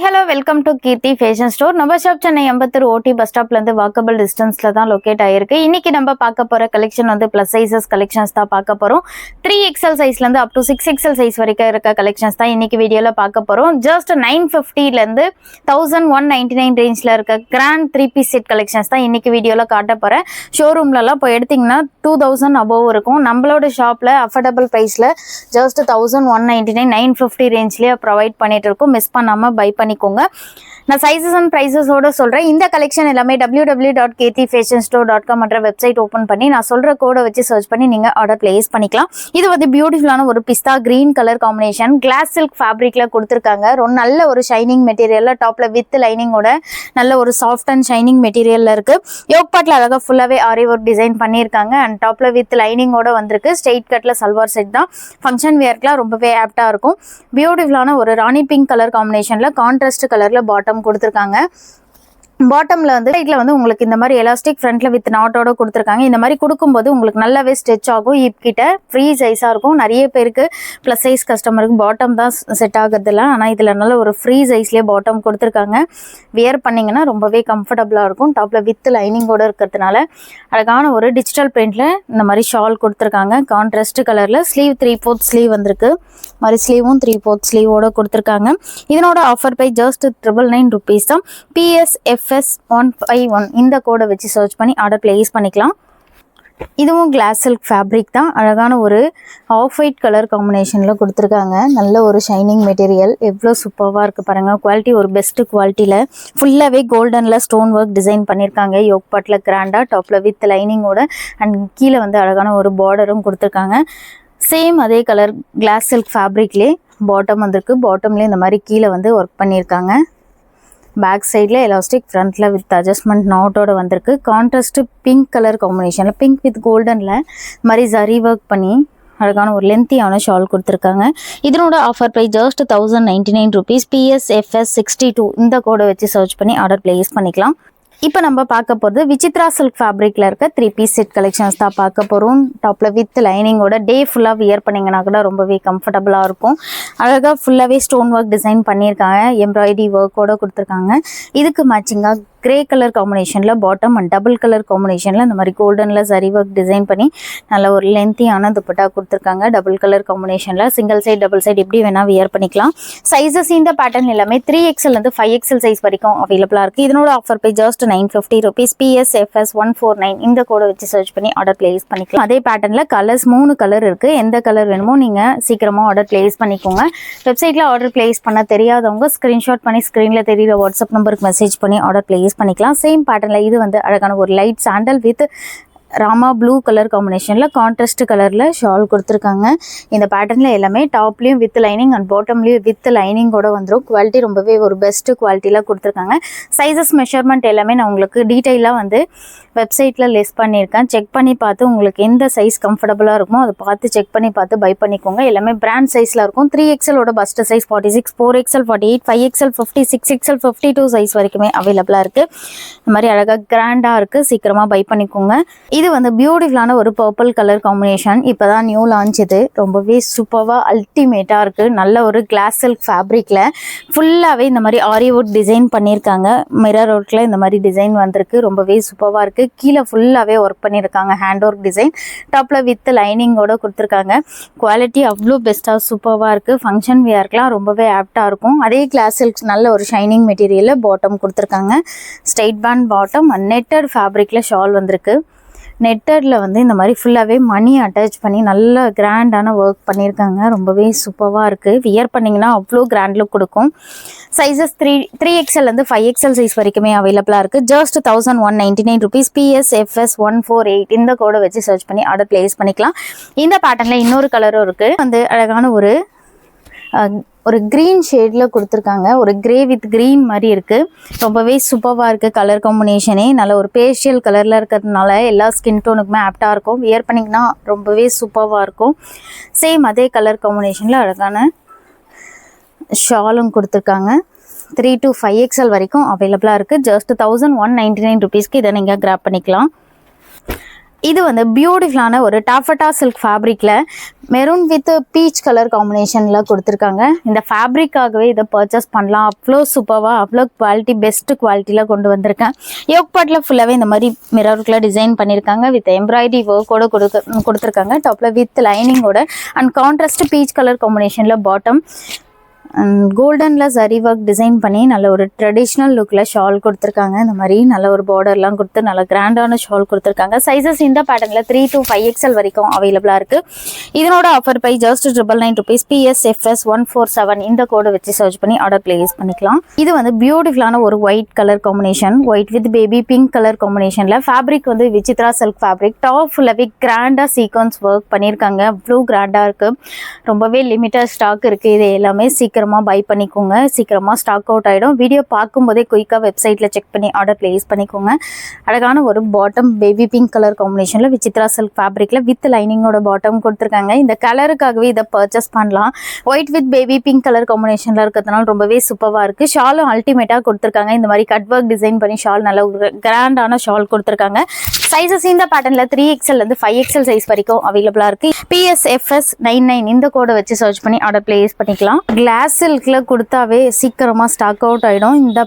Hello welcome to Keerthi fashion store. நம்ம shop Chennai Ambattur OT bus ஸ்டாப்ல இருந்து வாக்கபிள் டிஸ்டன்ஸ்ல தான் லொக்கேட் ஆயிருக்கு. இன்னைக்கு நம்ம பார்க்க போற கலெக்ஷன் வந்து பிளஸ் சைசஸ் கலெக்ஷன்ஸ் தான் பார்க்க போறோம். 3XL சைஸ்ல இருந்து அப் டு 6XL சைஸ் வரைக்கும் இருக்க கலெக்ஷன்ஸ் தான் இன்னைக்கு வீடியோல பார்க்க போறோம். ஜஸ்ட் 950 ல இருந்து 1199 ரேஞ்ச்ல இருக்க கிராண்ட் 3 பீஸ் செட் கலெக்ஷன்ஸ் தான் இன்னைக்கு வீடியோல காட்ட போறேன். ஷோரூம்ல எல்லாம் போய் எடுத்தீங்கன்னா 2000 அபோவ் இருக்கும். நம்மளோட ஷாப்ல அஃபோர்டபுள் பிரைஸ்ல ஜஸ்ட் 1199 950 ரேஞ்ச்லயே ப்ரொவைட் பண்ணிட்டு இருக்கோம். மிஸ் பண்ணாம பை பண்ணிக்கோங்க. நான் சைஸஸ் அண்ட் ப்ரைஸஸோட சொல்கிறேன். இந்த கலெக்ஷன் எல்லாமே www.kirthifashionstore.com என்ற வெப்சைட் ஓப்பன் பண்ணி நான் சொல்கிற கோடை வச்சு சர்ச் பண்ணி நீங்கள் ஆர்டர் பிளேஸ் பண்ணிக்கலாம். இது வந்து பியூட்டிஃபுல்லான ஒரு pista green colour combination glass silk ஃபேப்ரிக்கில் கொடுத்துருக்காங்க. ரொம்ப நல்ல ஒரு ஷைனிங் மெட்டீரியலில் டாப்பில் வித் லைனிங்கோட நல்ல ஒரு சாஃப்ட் அண்ட் ஷைனிங் மெட்டீரியலில் இருக்குது. யோக் பாட்டில் அழகாக ஃபுல்லாகவே ஆரி ஒர்க் டிசைன் பண்ணியிருக்காங்க. அண்ட் டாப்பில் வித் லைனிங்கோட வந்திருக்கு. ஸ்ட்ரெயிட் கட்டில் சல்வார் செட் தான். ஃபங்க்ஷன் வேர்க்கெலாம் ரொம்பவே ஆப்டாக இருக்கும். பியூட்டிஃபுல்லான ஒரு ராணி பிங்க் கலர் காம்பினேஷனில் கான்ட்ராஸ்ட் கலரில் பாட்டம் கொடுத்துருக்காங்க. பாட்டம்ல வந்து சைட்ல வந்து உங்களுக்கு இந்த மாதிரி எலாஸ்டிக் ஃப்ரண்ட்ல வித் நாட்டோட கொடுத்துருக்காங்க. இந்த மாதிரி கொடுக்கும்போது உங்களுக்கு நல்லாவே ஸ்ட்ரெச் ஆகும். கிட்ட ஃப்ரீ சைஸா இருக்கும். நிறைய பேருக்கு பிளஸ் சைஸ் கஸ்டமருக்கு பாட்டம் தான் செட் ஆகுறது இல்லை. ஆனால் இதுல நல்ல ஒரு ஃப்ரீ சைஸ்லயே பாட்டம் கொடுத்துருக்காங்க. வியர் பண்ணீங்கன்னா ரொம்பவே கம்ஃபர்டபுளா இருக்கும். டாப்ல வித் லைனிங்கோட இருக்கிறதுனால அழகான ஒரு டிஜிட்டல் பிரிண்ட்ல இந்த மாதிரி ஷால் கொடுத்துருக்காங்க. கான்ட்ராஸ்ட் கலர்ல ஸ்லீவ் 3/4 ஸ்லீவ் வந்திருக்கு. மாதிரி ஸ்லீவும் 3/4 ஸ்லீவோட கொடுத்துருக்காங்க. இதனோட ஆஃபர் பை ஜஸ்ட் 999 rupees தான். PSFS151 இந்த கோடை வச்சு சர்ச் பண்ணி ஆர்டர் பிளேஸ் பண்ணிக்கலாம். இதுவும் கிளாஸ் சில்க் ஃபேப்ரிக் தான். அழகான ஒரு ஆஃப் ஒயிட் கலர் காம்பினேஷனில் கொடுத்துருக்காங்க. நல்ல ஒரு ஷைனிங் மெட்டீரியல் எவ்வளோ சூப்பராக இருக்குது பாருங்கள். குவாலிட்டி ஒரு பெஸ்ட் குவாலிட்டியில் ஃபுல்லாகவே கோல்டனில் ஸ்டோன் ஒர்க் டிசைன் பண்ணியிருக்காங்க. யோக் பாட்டில் கிராண்டாக டாப்பில் வித் லைனிங்கோட அண்ட் கீழே வந்து அழகான ஒரு பார்டரும் கொடுத்துருக்காங்க. சேம் அதே கலர் கிளாஸ் சில்க் ஃபேப்ரிக்லேயே பாட்டம் வந்திருக்கு. பாட்டம்லேயே இந்த மாதிரி கீழே வந்து ஒர்க் பண்ணியிருக்காங்க. பேக் சைடில் எலாஸ்டிக் ஃப்ரண்ட்டில் வித் அட்ஜஸ்ட்மெண்ட் நாட்டோட வந்திருக்கு. கான்ட்ராஸ்ட் பிங்க் கலர் காம்பினேஷனில் பிங்க் வித் கோல்டனில் மாதிரி ஜரி ஒர்க் பண்ணி அழகான ஒரு லென்த்தியான ஷால் கொடுத்துருக்காங்க. இதனோட offer price just 1099 rupees. PSFS62 இந்த கோடை வச்சு சர்ச் பண்ணி ஆர்டர் பிளேஸ் பண்ணிக்கலாம். இப்போ நம்ம பார்க்க போகிறது விசித்ரா சில்க் ஃபேப்ரிக்கில் இருக்க 3 பீஸ் செட் கலெக்ஷன்ஸ் தான் பார்க்க போகிறோம். டாப்பில் வித் லைனிங்கோட டே ஃபுல்லாக வியர் பண்ணிங்கன்னா கூட ரொம்பவே கம்ஃபர்டபுளாக இருக்கும். அழகாக ஃபுல்லாகவே ஸ்டோன் ஒர்க் டிசைன் பண்ணியிருக்காங்க. எம்ப்ராய்டரி ஒர்க்கோடு கொடுத்துருக்காங்க. இதுக்கு மேட்சிங்காக கிரே கலர் காம்பினேஷனில் பாட்டம் அண்ட் டபுள் கலர் காம்பினேஷனில் இந்த மாதிரி கோல்டனில் சரி ஒர்க் டிசைன் பண்ணி நல்ல ஒரு லென்த்தியான துப்பட்டா கொடுத்துருக்காங்க. டபுள் கலர் காம்பினேஷனில் சிங்கிள் சைட் டபுள் சைட் எப்படி வேணால் வியர் பண்ணிக்கலாம். சைஸஸ் இந்த பேட்டர்ன் எல்லாமே 3XL to 5XL சைஸ் வரைக்கும் அவைலபிளாக இருக்குது. இதனோட ஆஃபர் பை ஜஸ்ட் 950 rupees. PSFS149 இந்த கோடை வச்சு சர்ச் பண்ணி ஆர்டர் பிளேஸ் பண்ணிக்கலாம். அதே பேட்டர்னில் கலர்ஸ் 3 கலர் இருக்குது. எந்த கலர் வேணுமோ நீங்கள் சீக்கிரமாக ஆர்டர் பிளேஸ் பண்ணிக்கோங்க. வெப்சைட்டில் ஆர்டர் பிளேஸ் பண்ண தெரியாதவங்க ஸ்க்ரீன்ஷாட் பண்ணி ஸ்க்ரீனில் தெரியுற வாட்ஸ்அப் நம்பருக்கு மெசேஜ் பண்ணி ஆர்டர் பிளேஸ் பண்ணிக்கலாம். சேம் பேட்டர்ன்ல இது வந்து அழகான ஒரு light sandal with Rama blue colour காம்பினேஷனில் கான்ட்ராஸ்ட் கலரில் ஷால் கொடுத்துருக்காங்க. இந்த பேட்டர்னில் எல்லாமே டாப்லேயும் வித் லைனிங் அண்ட் பாட்டம்லேயும் வித் லைனிங்கோட வந்துடும். குவாலிட்டி ரொம்பவே ஒரு பெஸ்ட்டு குவாலிட்டியில் கொடுத்துருக்காங்க. சைஸஸ் மெஷர்மெண்ட் எல்லாமே நான் உங்களுக்கு டீட்டெயிலாக வந்து வெப்சைட்டில் லிஸ்ட் பண்ணியிருக்கேன். செக் பண்ணி பார்த்து உங்களுக்கு எந்த சைஸ் கம்ஃபர்டபுளாக இருக்குமோ அதை பார்த்து செக் பண்ணி பார்த்து பை பண்ணிக்கோங்க. எல்லாமே பிராண்ட் சைஸில் இருக்கும். 3XL first size 46, 4XL 48, 5XL 50, 6XL 52 size வரைக்குமே அவைலபிளாக இருக்குது. இந்த மாதிரி அழகாக கிராண்டாக இருக்குது. சீக்கிரமாக பை பண்ணிக்கோங்க. இது வந்து பியூட்டிஃபுல்லான ஒரு பர்பிள் கலர் காம்பினேஷன். இப்போ தான் நியூ லான்ச். இது ரொம்பவே சூப்பராக அல்டிமேட்டாக இருக்குது. நல்ல ஒரு கிளாஸ் சில்க் ஃபேப்ரிக்கில் ஃபுல்லாகவே இந்த மாதிரி ஆரி ஒர்க் டிசைன் பண்ணியிருக்காங்க. மிரர் ஒர்க்கில் இந்த மாதிரி டிசைன் வந்திருக்கு. ரொம்பவே சூப்பராக இருக்குது. கீழே ஃபுல்லாகவே ஒர்க் பண்ணியிருக்காங்க. ஹேண்ட் ஒர்க் டிசைன் டாப்பில் வித் லைனிங்கோட கொடுத்துருக்காங்க. குவாலிட்டி அவ்வளோ பெஸ்ட்டாக சூப்பராக இருக்குது. ஃபங்க்ஷன் வியர்க்கெலாம் ரொம்பவே ஆப்டாக இருக்கும். அதே கிளாஸ் சில்க் நல்ல ஒரு ஷைனிங் மெட்டீரியலில் பாட்டம் கொடுத்துருக்காங்க. Straight pant bottom and netted ஃபேப்ரிக்கில் ஷால் வந்திருக்கு. நெட்டடில் வந்து இந்த மாதிரி ஃபுல்லாகவே மணி அட்டாச் பண்ணி நல்ல கிராண்டான ஒர்க் பண்ணியிருக்காங்க. ரொம்பவே சூப்பராக இருக்குது. வியர் பண்ணிங்கன்னா அவ்வளோ கிராண்ட் லுக் கொடுக்கும். Sizes 3XL to 5XL size வரைக்குமே அவைலபிளாக இருக்குது. Just 1199 rupees. PSFS148 இந்த கோடை வச்சு சர்ச் பண்ணி ஆர்டர் பிளேஸ் பண்ணிக்கலாம். இந்த பேட்டர்னில் இன்னொரு கலரும் இருக்குது. வந்து அழகான ஒரு க்ரீன் ஷேடில் கொடுத்துருக்காங்க. ஒரு கிரே வித் க்ரீன் மாதிரி இருக்குது. ரொம்பவே சூப்பராக இருக்குது. கலர் காம்பினேஷனே நல்ல ஒரு பேஷியல் கலரில் இருக்கிறதுனால எல்லா ஸ்கின் டோனுக்குமே ஆப்டாக இருக்கும். வியர் பண்ணிங்கன்னா ரொம்பவே சூப்பராக இருக்கும். சேம் அதே கலர் காம்பினேஷனில் அழகான ஷாலும் கொடுத்துருக்காங்க. 3 to 5XL வரைக்கும் அவைலபிளாக இருக்குது. ஜஸ்ட் 1199 rupeesக்கு இதை நீங்கள் கிராப் பண்ணிக்கலாம். இது வந்து பியூட்டிஃபுல்லான ஒரு டாஃபட்டா சில்க் ஃபேப்ரிக்ல மெரூன் வித் பீச் கலர் காம்பினேஷன்ல கொடுத்துருக்காங்க. இந்த ஃபேப்ரிக்காகவே இதை பர்ச்சேஸ் பண்ணலாம். அவ்வளோ சூப்பராக அவ்வளோ குவாலிட்டி பெஸ்ட் குவாலிட்டியில் கொண்டு வந்திருக்கேன். யோக் பாட்டில் ஃபுல்லாகவே இந்த மாதிரி மிரருக்குள்ள டிசைன் பண்ணியிருக்காங்க. வித் எம்ப்ராய்டரி ஒர்க்கோட கொடுத்துருக்காங்க. டாப்பில் வித் லைனிங்கோட அண்ட் கான்ட்ராஸ்ட் பீச் கலர் காம்பினேஷனில் பாட்டம் கோல்டன்ல சரி ஒர்க் டிசைன் பண்ணி நல்ல ஒரு ட்ரெடிஷ்னல் லுக்ல ஷால் கொடுத்துருக்காங்க. இந்த மாதிரி நல்ல ஒரு பார்டர்லாம் கொடுத்து நல்ல கிராண்டான ஷால் கொடுத்துருக்காங்க. சைஸஸ் இந்த பேட்டர்னில் 3 to 5XL வரைக்கும் அவைலபிளாக இருக்குது. இதனோட ஆஃபர் பை ஜஸ்ட் ₹999 PSFS 147 இந்த கோடை வச்சு சர்ச் பண்ணி ஆர்டர் பிளேஸ் பண்ணிக்கலாம். இது வந்து பியூட்டிஃபுல்லான ஒரு white colour combination, white with baby pink colour காம்பினேஷனில் ஃபேப்ரிக் வந்து விசித்ரா சில்க் ஃபேப்ரிக். டாப் ஃபுல்லாகவே கிராண்டாக சீக்வன்ஸ் ஒர்க் பண்ணியிருக்காங்க. அவ்வளோ கிராண்டாக இருக்குது. ரொம்பவே லிமிட்டட் ஸ்டாக் இருக்குது. இது எல்லாமே சீக்கிரமாக பை பண்ணிக்கோங்க. சீக்கிரமாக ஸ்டாக் அவுட் ஆகிடும். வீடியோ பார்க்கும்போதே குயிக்காக வெப்சைட்டில் செக் பண்ணி ஆர்டர் பிளேஸ் பண்ணிக்கோங்க. அழகான ஒரு பாட்டம் பேபி பிங்க் கலர் காம்பினேஷனில் விசித்ரா சில்க் ஃபேப்ரிக்கில் வித் லைனிங்கோட பாட்டம் கொடுத்துருக்காங்க. இந்த கலருக்காகவே இதை பர்ச்சேஸ் பண்ணலாம். White with baby pink colour காம்பினேஷனில் இருக்கிறதுனால ரொம்பவே சூப்பராக இருக்குது. ஷாலும் அல்டிமேட்டாக கொடுத்துருக்காங்க. இந்த மாதிரி கட் ஒர்க் டிசைன் பண்ணி ஷால் நல்ல ஒரு கிராண்டான ஷால் கொடுத்துருக்காங்க. சைஸஸ் இந்த பேட்டர்னில் 3XL வந்து 5XL சைஸ் வரைக்கும் அவைலபிளாக இருக்குது. PSFS 99 இந்த கோடை வச்சு சர்ச் பண்ணி ஆர்டர் பிளேஸ் பண்ணிக்கலாம். கிளாஸ் சில்கில் கொடுத்தாவே சீக்கிரமாக ஸ்டாக் அவுட் ஆகிடும். இந்த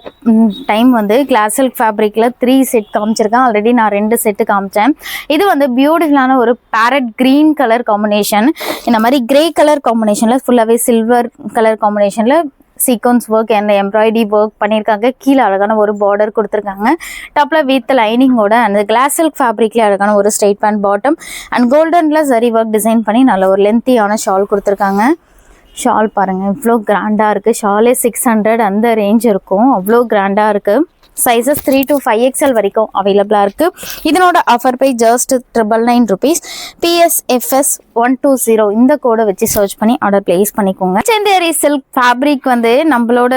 டைம் வந்து கிளாஸ் சில்க் ஃபேப்ரிக்கில் 3 செட் காமிச்சிருக்கேன். ஆல்ரெடி நான் 2 செட்டு காமிச்சேன். இது வந்து பியூட்டிஃபுல்லான ஒரு பேரட் க்ரீன் கலர் காம்பினேஷன். இந்த மாதிரி கிரே கலர் காம்பினேஷனில் ஃபுல்லாகவே சில்வர் கலர் காம்பினேஷனில் sequence work and embroidery work பண்ணியிருக்காங்க. கீழே அழகான ஒரு பார்டர் கொடுத்துருக்காங்க. டாப்பில் வித் லைனிங்கோட அந்த கிளாஸ் சில்க் ஃபேப்ரிக்லேயே அழகான ஒரு ஸ்ட்ரெயிட் பேண்ட் பாட்டம் அண்ட் கோல்டனில் சரி ஒர்க் டிசைன் பண்ணி நல்ல ஒரு லென்த்தியான ஷால் கொடுத்துருக்காங்க. ஷால் பாருங்கள் இவ்வளோ கிராண்டாக இருக்குது. ஷாலே 600 அந்த ரேஞ்ச் இருக்கும். அவ்வளோ கிராண்டாக இருக்குது. சைஸஸ் 3 to 5XL வரைக்கும் அவைலபிளாக இருக்குது. இதனோட ஆஃபர் பை ஜஸ்ட் ₹999 PSFS 120 இந்த கோடை வச்சு சர்ச் பண்ணி ஆர்டர் பிளேஸ் பண்ணிக்கோங்க. செந்தேரி சில்க் ஃபேப்ரிக் வந்து நம்மளோட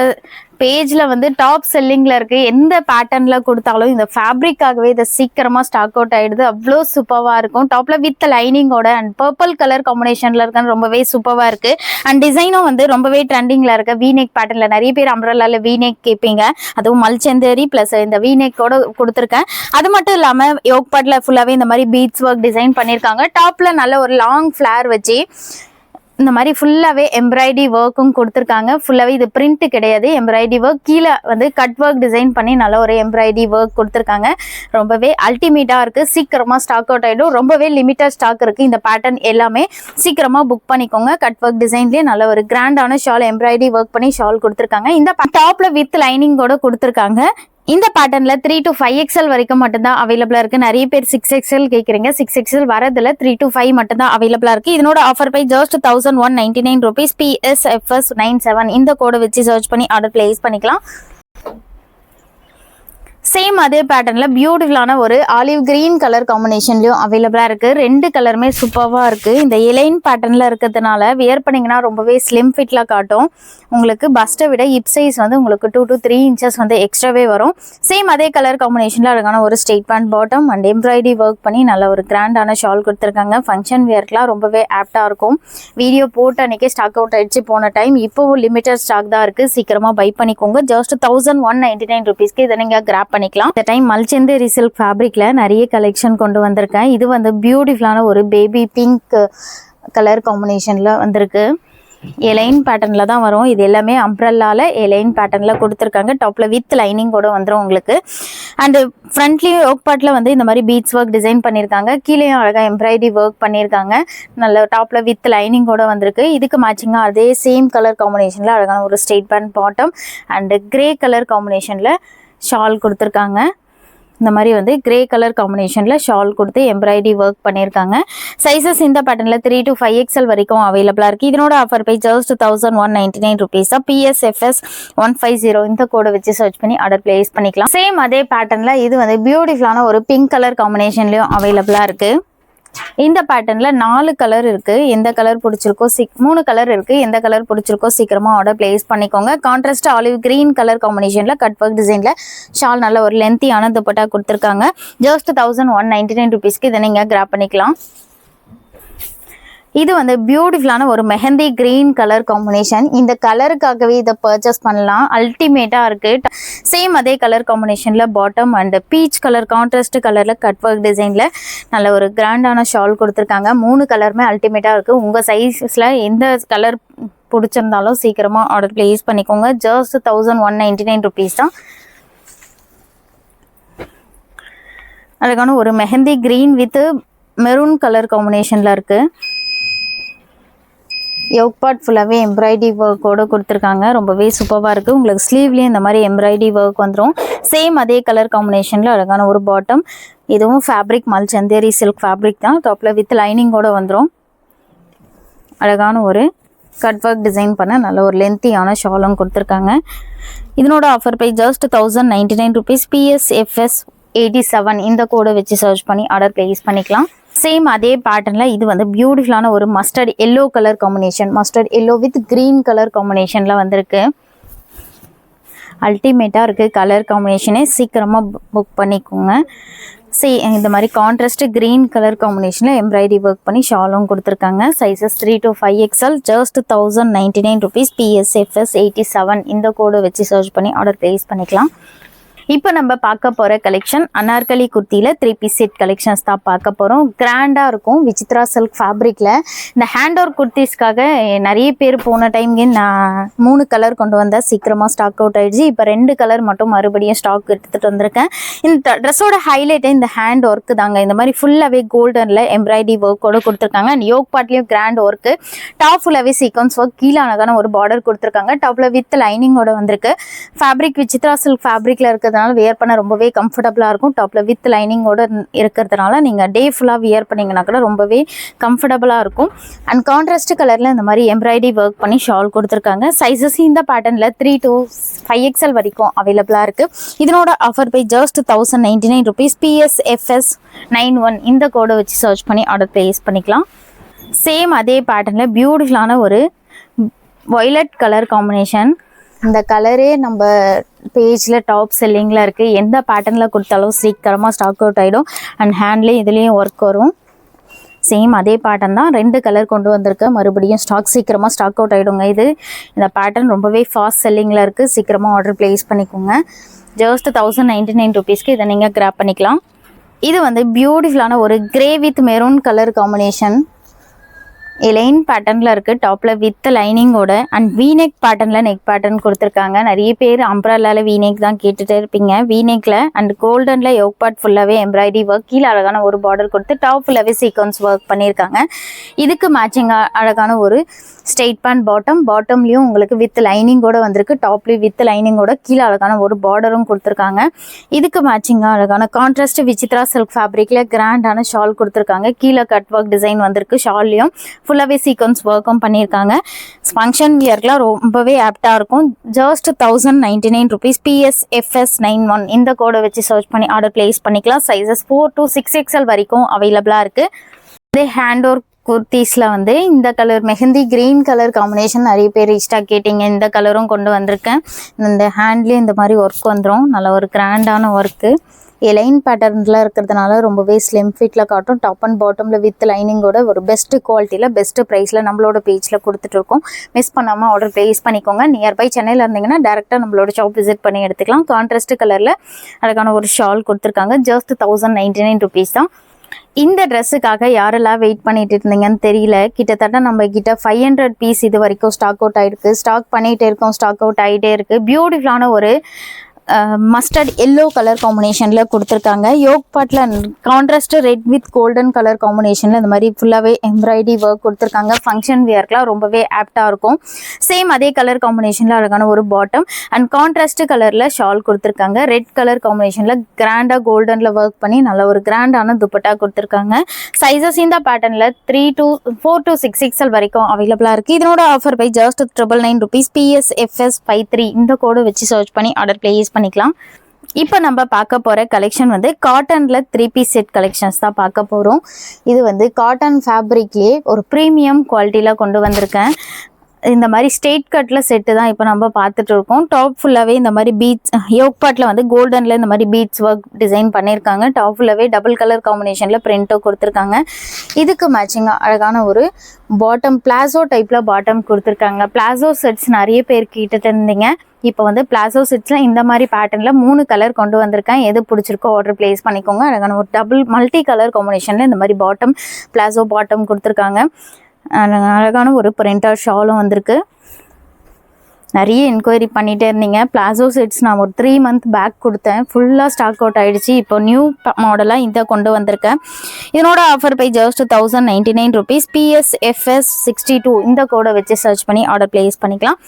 பேஜில் வந்து டாப் செல்லிங்கில் இருக்குது. எந்த பேட்டர்னில் கொடுத்தாலும் இந்த ஃபேப்ரிக்காகவே இதை சீக்கிரமாக ஸ்டாக் அவுட் ஆகிடுது. அவ்வளோ சூப்பராக இருக்கும். டாப்பில் வித் லைனிங்கோட அண்ட் பர்பிள் கலர் காம்பினேஷனில் இருக்கான்னு ரொம்பவே சூப்பராக இருக்குது. அண்ட் டிசைனும் வந்து ரொம்பவே ட்ரெண்டிங்கில் இருக்குது. வீநெக் பேட்டர்னில் நிறைய பேர் அம்ப்ரெல்லால வீநெக் கேட்பீங்க. அதுவும் மல்செந்தேரி ப்ளஸ் இந்த வீநெக்கோட கொடுத்துருக்கேன். அது மட்டும் இல்லாமல் யோக் பாட்டில் ஃபுல்லாகவே இந்த மாதிரி பீட்ஸ் ஒர்க் டிசைன் பண்ணியிருக்காங்க. டாப்பில் நல்ல ஒரு லாங் ஃப்ளேர் வச்சு இந்த மாதிரி ஃபுல்லாகவே எம்ப்ராய்டரி ஒர்க்கும் கொடுத்துருக்காங்க. ஃபுல்லாகவே இது பிரிண்ட் கிடையாது, எம்ப்ராய்டரி ஒர்க். கீழே வந்து கட் ஒர்க் டிசைன் பண்ணி நல்ல ஒரு எம்ப்ராய்டரி ஒர்க் கொடுத்துருக்காங்க. ரொம்பவே அல்டிமேட்டாக இருக்குது. சீக்கிரமாக ஸ்டாக் அவுட் ஆகிடும். ரொம்பவே லிமிட்டட் ஸ்டாக் இருக்குது. இந்த பேட்டர்ன் எல்லாமே சீக்கிரமாக புக் பண்ணிக்கோங்க. கட் ஒர்க் டிசைன்லேயே நல்ல ஒரு கிராண்டான ஷால் எம்ப்ராய்டரி ஒர்க் பண்ணி ஷால் கொடுத்துருக்காங்க. இந்த டாப்பில் வித் லைனிங்கோட கொடுத்துருக்காங்க. இந்த பேட்டர்னில் 3 to 5XL வரைக்கும் மட்டும்தான் அவைலபிளாக இருக்குது. நிறைய பேர் 6XL கேட்குறீங்க. 6XL வரதில் 3 to 5 மட்டும்தான் அவைலபிளாக இருக்குது. இதனோட ஆஃபர் பை ஜஸ்ட் ₹1199 PSFS 97 இந்த கோடை வச்சு சர்ச் பண்ணி ஆர்டர் பிளேஸ் பண்ணிக்கலாம். சேம் அதே பேட்டர்னில் பியூட்டிஃபுல்லான ஒரு ஆலிவ் கிரீன் கலர் காம்பினேஷன்லையும் அவைலபிளாக இருக்குது. 2 கலருமே சூப்பராக இருக்குது. இந்த எலைன் பேட்டர்னில் இருக்கிறதுனால வியர் பண்ணிங்கன்னா ரொம்பவே ஸ்லிம் ஃபிட்டில் காட்டும். உங்களுக்கு பஸ்ட்டை விட ஹிப் சைஸ் வந்து உங்களுக்கு 2 to 3 inches வந்து எக்ஸ்ட்ராவே வரும். சேம் அதே கலர் காம்பினேஷனில் அழகான ஒரு straight pant bottom and embroidery work பண்ணி நல்ல ஒரு கிராண்டான ஷால் கொடுத்துருக்காங்க. ஃபங்க்ஷன் வியர்க்கெலாம் ரொம்பவே ஆப்டாக இருக்கும். வீடியோ போட்டு அன்றைக்கே ஸ்டாக் அவுட் ஆகிடுச்சு போன டைம். இப்போவும் லிமிட்டட் ஸ்டாக் தான் இருக்குது. சீக்கிரமாக பை பண்ணிக்கோங்க. ஜஸ்ட் ₹1199 இதை நீங்கள் கிராப் பண்ணிக்கலாம். இந்த டைம் மல்செந்தேரி சில்க் ஃபேப்ரிக்ல நிறைய கலெக்ஷன் கொண்டு வந்திருக்கேன். இது வந்து பியூட்டிஃபுல்லான ஒரு பேபி பிங்க் கலர் காம்பினேஷன்ல வந்திருக்கு. எலைன் பேட்டர்னில் தான் வரும். இது எல்லாமே அம்ப்ரெல்லால எலைன் பேட்டர்னில் கொடுத்துருக்காங்க. டாப்பில் வித் லைனிங் கூட வந்துடும் உங்களுக்கு. அண்டு ஃப்ரண்ட்லேயும் யோக் பார்ட்டில் வந்து இந்த மாதிரி பீட்ஸ் ஒர்க் டிசைன் பண்ணியிருக்காங்க. கீழேயும் அழகாக எம்ப்ராய்டரி ஒர்க் பண்ணியிருக்காங்க. நல்ல டாப்பில் வித் லைனிங் கூட வந்திருக்கு. இதுக்கு மேட்சிங்காக அதே சேம் கலர் காம்பினேஷனில் அழகான ஒரு straight pant bottom and grey colour காம்பினேஷனில் ஷால் கொடுத்துருக்காங்க. இந்த மாதிரி வந்து கிரே கலர் காம்பினேஷனில் ஷால் கொடுத்து எம்ப்ராய்டரி ஒர்க் பண்ணியிருக்காங்க. சைஸஸ் இந்த பேட்டர்னில் 3 to 5XL வரைக்கும் அவைலபிளாக இருக்குது. இதனோட ஆஃபர் பை ஜஸ்ட் ₹1199 PSFS 150 இந்த கோடை வச்சு சர்ச் பண்ணி ஆர்டர் பிளேஸ் பண்ணிக்கலாம். சேம் அதே பேட்டர்னில் இது வந்து பியூட்டிஃபுல்லான ஒரு பிங்க் கலர் காம்பினேஷன்லையும் அவைலபிளாக இருக்குது. இந்த பேட்டர்ன்ல 4 கலர் இருக்கு. எந்த கலர் பிடிச்சிருக்கோ 3 கலர் இருக்கு. எந்த கலர் பிடிச்சிருக்கோ சீக்கிரமா ஆர்டர் பிளேஸ் பண்ணிக்கோங்க. கான்ட்ராஸ்ட் ஆலிவ் கிரீன் கலர் காம்பினேஷன்ல கட் ஒர்க் டிசைன்ல ஷால் நல்ல ஒரு லென்த்தியான துப்பட்டா கொடுத்துருக்காங்க. ஜஸ்ட் ₹1199 இதை நீங்க கிராப் பண்ணிக்கலாம். இது வந்து பியூட்டிஃபுல்லான ஒரு மெஹந்தி கிரீன் கலர் காம்பினேஷன். இந்த கலருக்காகவே இதை பர்ச்சேஸ் பண்ணலாம். அல்டிமேட்டாக இருக்குது. சேம் அதே கலர் காம்பினேஷனில் bottom and peach colour contrast கலரில் கட் ஒர்க் டிசைனில் நல்ல ஒரு கிராண்டான ஷால் கொடுத்துருக்காங்க. 3 கலருமே அல்டிமேட்டாக இருக்குது. உங்கள் சைஸில் எந்த கலர் பிடிச்சிருந்தாலும் சீக்கிரமாக ஆர்டர் ப்ளேஸ் பண்ணிக்கோங்க. ஜஸ்ட் 1199 rupees தான். அதுக்கான ஒரு mehndi green with maroon colour காம்பினேஷனில் இருக்குது. யோக் பார்ட் ஃபுல்லாகவே எம்ப்ராய்டரி ஒர்க்கோடு கொடுத்துருக்காங்க. ரொம்பவே சூப்பராக இருக்குது. உங்களுக்கு ஸ்லீவ்லேயும் இந்த மாதிரி எம்ப்ராய்டரி ஒர்க் வந்துடும். சேம் அதே கலர் காம்பினேஷனில் அழகான ஒரு பாட்டம். இதுவும் ஃபேப்ரிக் மல்சந்தேரி சில்க் ஃபேப்ரிக் தான். டாப்பில் வித் லைனிங்கோடு வந்துடும். அழகான ஒரு கட் ஒர்க் டிசைன் பண்ண நல்ல ஒரு லென்த்தியான ஷாலும் கொடுத்துருக்காங்க. இதனோட offer price just 1099 rupees. PSFS 87 இந்த கோடை வச்சு சர்ச் பண்ணி ஆர்டர் ப்ளேஸ் பண்ணிக்கலாம். சேம் அதே பேட்டர்னில் இது வந்து பியூட்டிஃபுல்லான ஒரு mustard yellow colour combination. Mustard yellow with green colour காம்பினேஷனில் வந்திருக்கு. அல்டிமேட்டாக இருக்குது கலர் காம்பினேஷனே. சீக்கிரமாக புக் பண்ணிக்கோங்க. இந்த மாதிரி கான்ட்ராஸ்ட் க்ரீன் கலர் காம்பினேஷனில் எம்ப்ராய்டரி ஒர்க் பண்ணி ஷாலும் கொடுத்துருக்காங்க. Sizes 3 to 5XL. Just 1099 rupees. PSFS 87 இந்த கோடை வச்சு சர்ச் பண்ணி ஆர்டர் ப்ளேஸ் பண்ணிக்கலாம். இப்போ நம்ம பார்க்க போகிற கலெக்ஷன் அனார்கலி குர்த்தியில் 3 piece செட் கலெக்ஷன்ஸ் தான் பார்க்க போகிறோம். கிராண்டாக இருக்கும். விசித்ரா சில்க் ஃபேப்ரிக்கில் இந்த ஹேண்ட் ஒர்க் குர்த்திஸ்க்காக நிறைய பேர் போன டைம்க்கு நான் 3 கலர் கொண்டு வந்தேன். சீக்கிரமாக ஸ்டாக் அவுட் ஆகிடுச்சு. இப்போ 2 கலர் மட்டும் மறுபடியும் ஸ்டாக் எடுத்துகிட்டு வந்திருக்கேன். இந்த ட்ரெஸ்ஸோட ஹைலைட்டே இந்த ஹேண்ட் ஒர்க்கு தாங்க. இந்த மாதிரி ஃபுல்லாகவே கோல்டனில் எம்ப்ராய்டரி ஒர்க்கோடு கொடுத்துருக்காங்க. அண்ட் யோக் பார்ட்லேயும் கிராண்ட் ஒர்க்கு. டாப் ஃபுல்லாகவே சீக்வன்ஸ் ஒர்க். கீழே அழகான ஒரு பார்டர் கொடுத்துருக்காங்க. டாப்பில் வித் லைனிங்கோட வந்திருக்கு. ஃபேப்ரிக் விசித்ரா சில்க் ஃபேப்ரிக்கில் இருக்கிறதுனால வியர் பண்ண ரொம்பவே கம்ஃபர்டபுளாக இருக்கும். டாப்பில் வித் லைனிங்கோட இருக்கிறதுனால நீங்கள் டே ஃபுல்லாக வியர் பண்ணிங்கன்னா கூட ரொம்பவே கம்ஃபர்டபுளாக இருக்கும். அண்ட் கான்ட்ராஸ்ட் கலரில் இந்த மாதிரி எம்ப்ராய்டரி ஒர்க் பண்ணி ஷால் கொடுத்துருக்காங்க. சைஸஸ் இந்த பேட்டர்னில் 3 to 5XL வரைக்கும் அவைலபிளாக இருக்குது. இதனோட offer price just 1099 rupees. PSFS 91 இந்த கோடை வச்சு சர்ச் பண்ணி ஆர்டர் ப்ளேஸ் பண்ணிக்கலாம். சேம் அதே பேட்டர்னில் பியூட்டிஃபுல்லான ஒரு வயலட் கலர் காம்பினேஷன். இந்த கலரே நம்ம பேஜில் டாப் செல்லிங்கில் இருக்குது. எந்த பேட்டர்னில் கொடுத்தாலும் சீக்கிரமாக ஸ்டாக் அவுட் ஆகிடும். அண்ட் ஹேண்ட்லேயும் இதுலேயும் ஒர்க் வரும். சேம் அதே பேட்டர்ன் தான். 2 கலர் கொண்டு வந்திருக்கு. மறுபடியும் சீக்கிரமாக ஸ்டாக் அவுட் ஆகிடுங்க. இந்த பேட்டர்ன் ரொம்பவே ஃபாஸ்ட் செல்லிங்கில் இருக்குது. சீக்கிரமாக ஆர்டர் ப்ளேஸ் பண்ணிக்கோங்க. ஜஸ்ட் 1099 rupeesக்கு இதை நீங்கள் கிராப் பண்ணிக்கலாம். இது வந்து பியூட்டிஃபுல்லான ஒரு grey with maroon colour combination. A-line பேட்டர்னில் இருக்குது. டாப்பில் வித் லைனிங்கோட அண்ட் வீநெக் பேட்டர்னில் நெக் பேட்டர்ன் கொடுத்துருக்காங்க. நிறைய பேர் அம்ப்ரல்லாவில் வீநெக் தான் கேட்டுகிட்டே இருப்பீங்க. வீநெக்கில் அண்ட் கோல்டனில் யோக் பார்ட் ஃபுல்லாகவே எம்ப்ராய்டரி ஒர்க். கீழே அழகான ஒரு பார்டர் கொடுத்து டாப் ஃபுல்லாகவே சீக்வன்ஸ் ஒர்க் பண்ணியிருக்காங்க. இதுக்கு மேட்சிங்காக அழகான ஒரு ஸ்ட்ரெயிட் பேண்ட் பாட்டம்லேயும் உங்களுக்கு வித் லைனிங்கோட வந்திருக்கு. டாப்லேயும் வித் லைனிங்கோட கீழே அழகான ஒரு பார்டரும் கொடுத்துருக்காங்க. இதுக்கு மேட்சிங்காக அழகான கான்ட்ராஸ்ட் விசித்ரா சில்க் ஃபேப்ரிக்கில் கிராண்டான ஷால் கொடுத்துருக்காங்க. கீழே கட் ஒர்க் டிசைன் வந்திருக்கு. ஷால்லையும் ஃபுல்லாகவே சீக்வன்ஸ் ஒர்க்கும் பண்ணியிருக்காங்க. ஃபங்க்ஷன் வியர்க்கெலாம் ரொம்பவே ஆப்டாக இருக்கும். Just 1099 rupees. PSFS 91 இந்த கோடை வச்சு சர்ச் பண்ணி ஆர்டர் ப்ளேஸ் பண்ணிக்கலாம். சைஸஸ் 4 to 6XL வரைக்கும் அவைலபிளாக இருக்குது. இதே ஹேண்ட் ஒர்க் குர்த்திஸில் வந்து இந்த colour mehndi green colour combination நிறைய பேர் இஷ்டாக கேட்டிங்க. இந்த கலரும் கொண்டு வந்திருக்கேன். இந்த ஹேண்ட்லேயும் இந்த மாதிரி ஒர்க் வந்துடும். நல்ல ஒரு கிராண்டான ஒர்க்கு. எலைன் பேட்டர்னில் இருக்கிறதுனால ரொம்பவே ஸ்லிம் ஃபிட்டில் காட்டும். டாப் அண்ட் பாட்டமில் வித் லைனிங்கோட ஒரு பெஸ்ட்டு குவாலிட்டியில் பெஸ்ட்டு ப்ரைஸில் நம்மளோட பேஜில் கொடுத்துட்ருக்கோம். மிஸ் பண்ணாமல் ஆர்டர் ப்ளேஸ் பண்ணிக்கோங்க. நியர்பை சென்னையில் இருந்தீங்கன்னா டேரெக்டாக நம்மளோட ஷாப் விசிட் பண்ணி எடுத்துக்கலாம். கான்ட்ராஸ்ட் கலரில் அதுக்கான ஒரு ஷால் கொடுத்துருக்காங்க. ஜஸ்ட் 1099 rupees தான். இந்த ட்ரெஸ்ஸுக்காக யாரெல்லாம் வெயிட் பண்ணிட்டு இருந்தீங்கன்னு தெரியல. கிட்டத்தட்ட நம்ம கிட்ட 500 பீஸ் இது வரைக்கும் ஸ்டாக் அவுட் ஆகிருக்கு. ஸ்டாக் பண்ணிகிட்டே இருக்கோம். ஸ்டாக் அவுட் ஆகிட்டே இருக்குது. பியூட்டிஃபுல்லான ஒரு மஸ்டர்ட் எல்லோ கலர் காம்பினேஷனில் கொடுத்துருக்காங்க. யோக் பார்ட்டில் contrast red with golden colour காம்பினேஷனில் இந்த மாதிரி ஃபுல்லாகவே எம்ப்ராய்டரி ஒர்க் கொடுத்துருக்காங்க. ஃபங்க்ஷன் வியர்க்கெலாம் ரொம்பவே ஆப்டாக இருக்கும். சேம் அதே கலர் காம்பினேஷனில் அழகான ஒரு பாட்டம் அண்ட் கான்ட்ராஸ்ட் கலரில் ஷால் கொடுத்துருக்காங்க. ரெட் கலர் காம்பினேஷனில் கிராண்டாக கோல்டனில் ஒர்க் பண்ணி நல்ல ஒரு கிராண்டான துப்பட்டா கொடுத்துருக்காங்க. சைஸஸ் இந்த பேட்டர்னில் 4 to 6XL வரைக்கும் அவைலபிளாக இருக்குது. இதனோட ஆஃபர் பை ஜஸ்ட் 999 rupees. PSFS 53 இந்த கோடை வச்சு சர்ச் பண்ணி ஆர்டர் ப்ளேஸ் பண்ணிக்கலாம். இப்போ நம்ம பார்க்க போகிற கலெக்ஷன் வந்து காட்டனில் 3 piece செட் கலெக்ஷன்ஸ் தான் பார்க்க போகிறோம். இது வந்து காட்டன் ஃபேப்ரிக்லேயே ஒரு ப்ரீமியம் குவாலிட்டியில் கொண்டு வந்திருக்கேன். இந்த மாதிரி ஸ்ட்ரெயிட் கட்ல செட்டு தான் இப்போ நம்ம பார்த்துட்டு இருக்கோம். டாப் ஃபுல்லாகவே இந்த மாதிரி பீட்ஸ் யோக் பார்ட்டில் வந்து கோல்டனில் இந்த மாதிரி பீட்ஸ் ஒர்க் டிசைன் பண்ணியிருக்காங்க. டாப் ஃபுல்லாகவே டபுள் கலர் காம்பினேஷனில் பிரிண்ட்டும் கொடுத்துருக்காங்க. இதுக்கு மேட்சிங்காக அழகான ஒரு பாட்டம் பிளாசோ டைப்பில் பாட்டம் கொடுத்துருக்காங்க. பிளாசோ செட்ஸ் நிறைய பேர் கேட்டுட்டு இருந்தீங்க. இப்போ வந்து பிளாசோ செட்ஸில் இந்த மாதிரி பேட்டர்னில் 3 கலர் கொண்டு வந்திருக்கேன். எது பிடிச்சிருக்கோ ஆர்டர் பிளேஸ் பண்ணிக்கோங்க. அழகான ஒரு டபுள் மல்டி கலர் காம்பினேஷனில் இந்த மாதிரி பாட்டம் பிளாசோ பாட்டம் கொடுத்துருக்காங்க. அழகான ஒரு பிரிண்டர் ஷாலும் வந்திருக்கு. நிறைய என்கொயரி பண்ணிகிட்டே இருந்தீங்க. பிளாசோ செட்ஸ் நான் ஒரு 3 மந்த் பேக் கொடுத்தேன். ஃபுல்லாக ஸ்டாக் அவுட் ஆகிடுச்சு. இப்போ நியூ மாடலாக இந்த கொண்டு வந்திருக்கேன். இதனோட ஆஃபர் பை ஜஸ்ட் 1099 rupees. PSFS62 இந்த கோடை வச்சு சர்ச் பண்ணி ஆர்டர் பிளேஸ் பண்ணிக்கலாம்.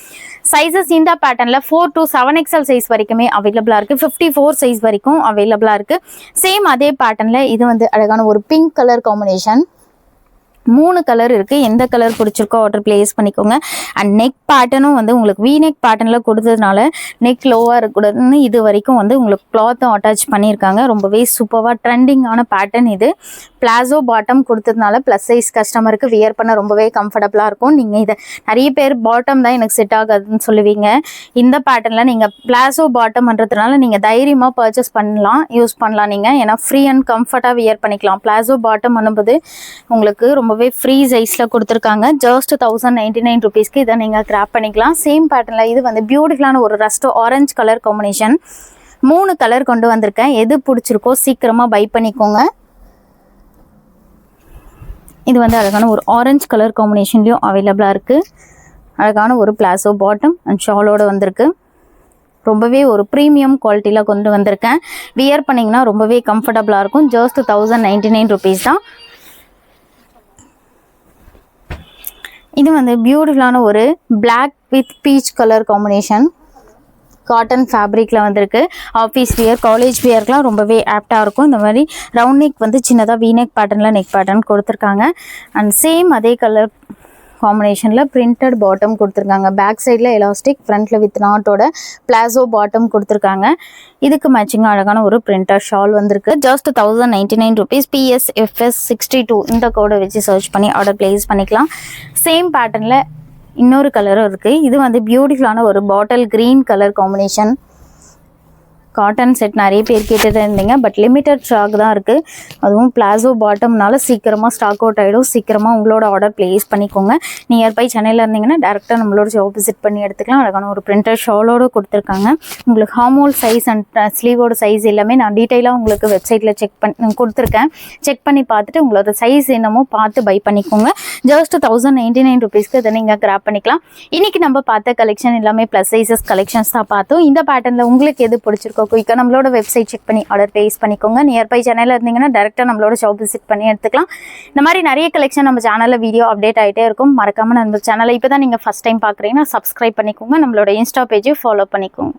சைஸஸ் இந்த பேட்டர்னில் 4 to 7XL சைஸ் வரைக்குமே அவைலபிளாக இருக்குது. 54 சைஸ் வரைக்கும் அவைலபிளாக இருக்குது. சேம் அதே பேட்டர்னில் இது வந்து அழகான ஒரு பிங்க் கலர் காம்பினேஷன். 3 கலர் இருக்குது. எந்த கலர் பிடிச்சிருக்கோ ஆர்டர் பிளேஸ் பண்ணிக்கோங்க. அண்ட் நெக் பேட்டர்னும் வந்து உங்களுக்கு வி நெக் பேட்டர்னில் கொடுத்ததுனால நெக் லோவாக இருக்கக்கூடாதுன்னு இது வரைக்கும் வந்து உங்களுக்கு கிளாத்தும் அட்டாச் பண்ணியிருக்காங்க. ரொம்பவே சூப்பராக ட்ரெண்டிங்கான பேட்டர்ன் இது. பிளாசோ பாட்டம் கொடுத்ததுனால ப்ளஸ் சைஸ் கஸ்டமருக்கு வியர் பண்ண ரொம்பவே கம்ஃபர்டபுளாக இருக்கும். நீங்கள் இதை நிறைய பேர் பாட்டம் தான் எனக்கு செட் ஆகாதுன்னு சொல்லுவீங்க. இந்த பேட்டர்னில் நீங்கள் பிளாசோ பாட்டம் பண்ணுறதுனால நீங்கள் தைரியமாக பர்ச்சேஸ் பண்ணலாம், யூஸ் பண்ணலாம். நீங்கள் ஏன்னா ஃப்ரீ அண்ட் கம்ஃபர்ட்டாக வியர் பண்ணிக்கலாம். பிளாசோ பாட்டம் பண்ணும்போது உங்களுக்கு ரொம்பவே ஃப்ரீ சைஸில் கொடுத்துருக்காங்க. ஜஸ்ட் 1099 rupeesக்கு இதை நீங்கள் கிராப் பண்ணிக்கலாம். சேம் பேட்டர்னில் இது வந்து பியூட்டிஃபுல்லான ஒரு rust orange colour combination. 3 colour கொண்டு வந்திருக்கேன். எது பிடிச்சிருக்கோ சீக்கிரமாக பை பண்ணிக்கோங்க. இது வந்து அழகான ஒரு ஆரஞ்சு கலர் காம்பினேஷன்லேயும் அவைலபிளாக இருக்குது. அழகான ஒரு பிளாசோ பாட்டம் அண்ட் ஷாலோடு வந்திருக்கு. ரொம்பவே ஒரு ப்ரீமியம் குவாலிட்டியில் கொண்டு வந்திருக்கேன். வியர் பண்ணிங்கன்னா ரொம்பவே கம்ஃபர்டபுளாக இருக்கும். ஜஸ்ட் 1099 rupees தான். இது வந்து பியூட்டிஃபுல்லான ஒரு black with peach colour combination. Cotton ஃபேப்ரிக்கில் வந்திருக்கு. ஆஃபீஸ் வியர் காலேஜ் வியர்க்கெலாம் ரொம்பவே ஆப்டாக இருக்கும். இந்த மாதிரி ரவுண்ட் நெக் வந்து சின்னதாக வி நெக் பேட்டர்னில் நெக் பேட்டர்ன் கொடுத்துருக்காங்க. அண்ட் சேம் அதே கலர் காம்பினேஷனில் பிரிண்டட் பாட்டம் கொடுத்துருக்காங்க. பேக் சைடில் எலாஸ்டிக், ஃப்ரண்ட்டில் வித் நாட்டோட பிளாசோ பாட்டம் கொடுத்துருக்காங்க. இதுக்கு மேட்சிங்காக அழகான ஒரு பிரிண்டட் ஷால் வந்திருக்கு. Just 1099 rupees. PSFS62 இந்த கோடை வச்சு சர்ச் பண்ணி ஆர்டர் பிளேஸ் பண்ணிக்கலாம். சேம் பேட்டர்னில் இன்னொரு கலரும் இருக்குது. இது வந்து பியூட்டிஃபுல்லான ஒரு bottle green colour combination. Cotton set நிறைய பேர் கேட்டுட்டு இருந்தீங்க. பட் லிமிட்டட் ஸ்டாக் தான் இருக்குது. அதுவும் பிளாசோ பாட்டம்னால சீக்கிரமாக ஸ்டாக் அவுட் ஆகிடும். சீக்கிரமாக உங்களோட ஆர்டர் பிளேஸ் பண்ணிக்கோங்க. நியர்பை சென்னையில் இருந்தீங்கன்னா டேரெக்டாக நம்மளோட ஷாப் விசிட் பண்ணி எடுத்துக்கலாம். அழகான ஒரு பிரிண்டர் ஷாலோடு கொடுத்துருக்காங்க. உங்களுக்கு ஹார்மோல் சைஸ் அண்ட் ஸ்லீவோட சைஸ் எல்லாமே நான் டீட்டெயிலாக உங்களுக்கு வெப்சைட்டில் செக் பண்ணி கொடுத்துருக்கேன். செக் பண்ணி பார்த்துட்டு உங்களோட சைஸ் என்னமோ பார்த்து பை பண்ணிக்கோங்க. ஜஸ்ட் 1099 rupeesக்கு இதை நீங்கள் கிராப் பண்ணிக்கலாம். இன்றைக்கி நம்ம பார்த்த கலெக்ஷன் எல்லாமே ப்ளஸ் சைஸஸ் கலெக்ஷன்ஸ் தான் பார்த்தோம். இந்த பேட்டர்னில் உங்களுக்கு எது பிடிச்சிருக்கோ குயிக்காக நம்மளோட வெப்சைட் செக் பண்ணி ஆர்டர் பிளேஸ் பண்ணிக்கோங்க. நியர்பை சேனலில் இருந்தீங்கன்னா டேரெக்டாக நம்மளோட ஷாப் விசிட் பண்ணி எடுத்துக்கலாம். இந்த மாதிரி நிறைய கலெக்ஷன் நம்ம சேனலில் வீடியோ அப்டேட் ஆகிட்டே இருக்கும். மறக்காமல் நம்ம சேனலை இப்போ தான் நீங்கள் ஃபஸ்ட் டைம் பார்க்குறீங்கன்னா சப்ஸ்கிரைப் பண்ணிக்கோங்க. நம்மளோட இன்ஸ்டா பேஜை ஃபாலோ பண்ணிக்கோங்க.